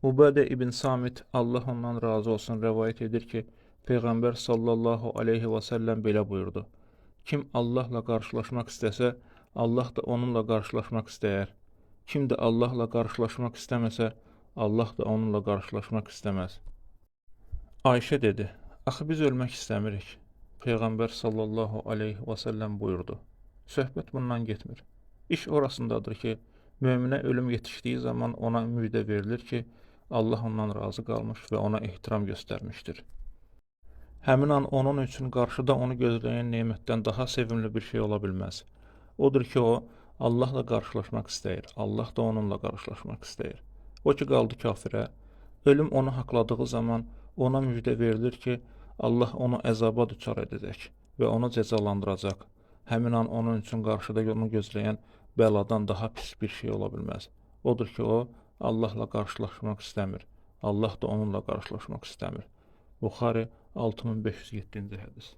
Ubadə ibn Samit, Allah ondan razı olsun, rəvayət edir ki, Peyğəmbər sallallahu aleyhi və səlləm belə buyurdu: Kim Allahla qarşılaşmaq istəsə, Allah da onunla qarşılaşmaq istəyər. Kim də Allahla qarşılaşmaq istəməsə, Allah da onunla qarşılaşmaq istəməz. Ayşə dedi: Axı biz ölmək istəmirik. Peyğəmbər sallallahu aleyhi və səlləm buyurdu: Söhbət bundan getmir. İş orasındadır ki, möminə ölüm yetişdiyi zaman ona müjdə verilir ki, Allah ondan razı qalmış və ona ehtiram göstərmişdir. Həmin an onun üçün qarşıda onu gözləyən nemətdən daha sevimli bir şey ola bilməz. Odur ki, o, Allahla qarşılaşmaq istəyir, Allah da onunla qarşılaşmaq istəyir. O ki, qaldı kafirə, ölüm onu haqladığı zaman ona müjdə verilir ki, Allah onu əzaba düçar edəcək və onu cəzalandıracaq. Həmin an onun üçün qarşıda onu gözləyən bəladan daha pis bir şey ola bilməz. Odur ki, o, Allahla qarşılaşmaq istəmir. Allah da onunla qarşılaşmaq istəmir. Buxari 6507-ci hədis.